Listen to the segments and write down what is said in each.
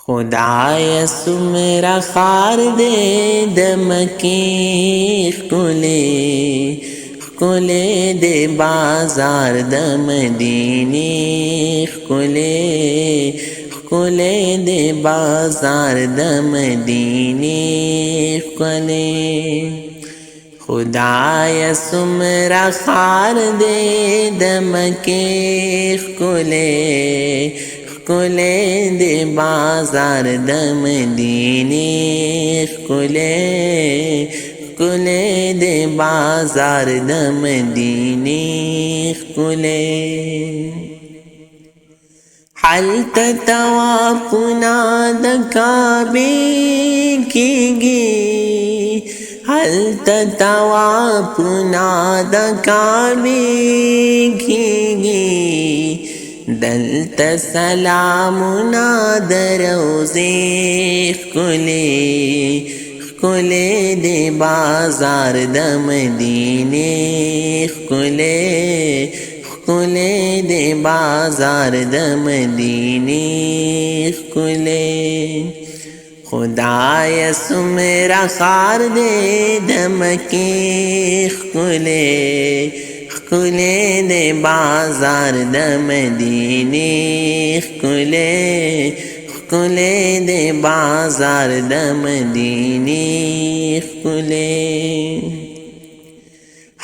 خدای سمرا خار دے د مکی ښکلی ښکلی دے بازار د مدینی ښکلی ښکلی دے بازار د مدینی ښکلی خدای سمرا خار دے د مکی ښکلی ښکلی دے بازار د مدینی ښکلی ښکلی دے بازار د مدینی ښکلی حلت توافنا د کعبې کیږي حلت توافنا د کعبې کیږي دلتا سلامنا د روضې ښکلی ښکلی دے بازار د مدینې ښکلی ښکلی دے بازار د مدینې ښکلی خدای سمرا خار دے د مکی ښکلی ښکلی دے بازار د مدینی ښکلی ښکلی دے بازار د مدینی ښکلی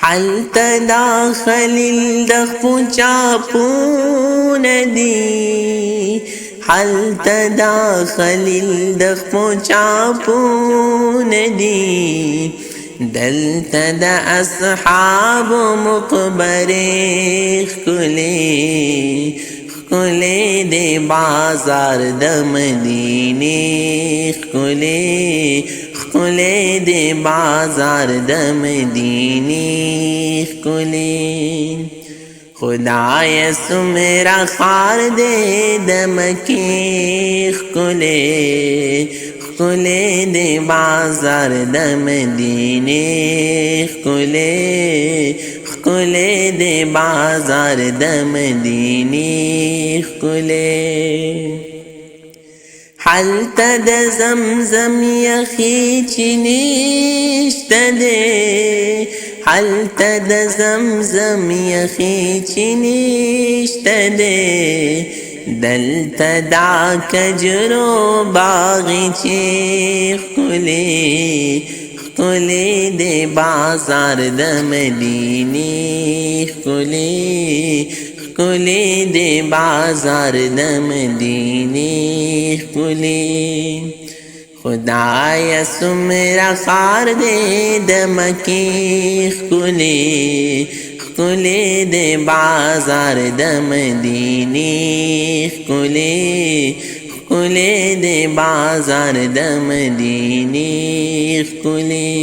حلت دا خلیل د خپو چاپونه دي حلت دا خلیل د خپو چاپونه دي دلتا دا اصحاب مقبری ښکلی ښکلی دے بازار د مدینی ښکلی ښکلی دے بازار د مدینی ښکلی خدای سمرا خار دے د مکی ښکلی ښکلی دے بازار د مدینی ښکلی ښکلی دے بازار د مدینی ښکلی حلت د زمزم یخی چینشته دے حلت د زمزم یخی چینشته دے دلتا دا کجرو باغچی ښکلی ښکلی دے بازار د مدینی ښکلی ښکلی دے بازار د مدینی ښکلی خدای سمرا خار دے د مکی ښکلی ښکلی دے بازار د مدینی ښکلی ښکلی دے بازار د مدینی ښکلی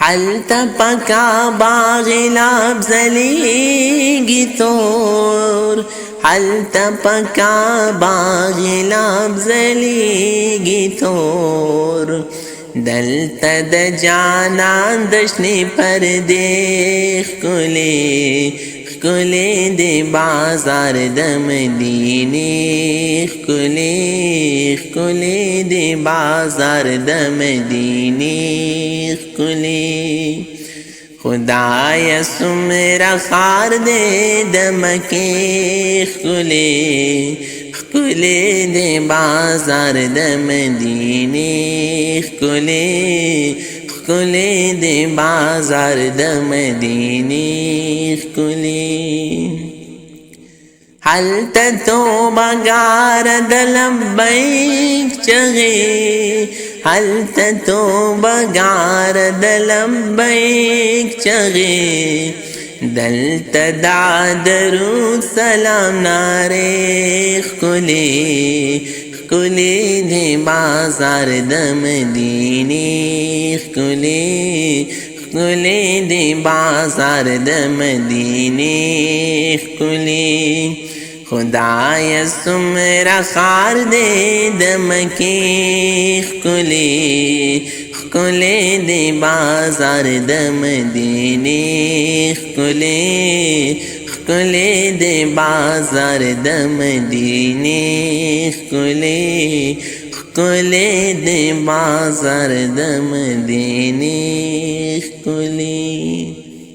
حلت پکا باغ لابزلیگی تور حلت پکا باغ لابزلیگی تور دلتا د جانان دشنی پردے ښکلی ښکلی دے بازار د مدینی ښکلی ښکلی دے بازار د مدینی ښکلی خدای سمرا خار دے د مکی ښکلی ښکلی دے بازار د مدینی ښکلی ښکلی دے بازار د مدینی ښکلی حلت توبگار د لبیک چغی حلت توبگار د لبیک چغی دلتا دا درود سلام نارے ښکلی ښکلی دے بازار د مدینی ښکلی ښکلی دے بازار د مدینی ښکلی خدای سمرا خار دے د مکی ښکلی ښکلی دے بازار د مدینی ښکلی ښکلی دی بازار د مدینې ښکلی دی بازار د مدینې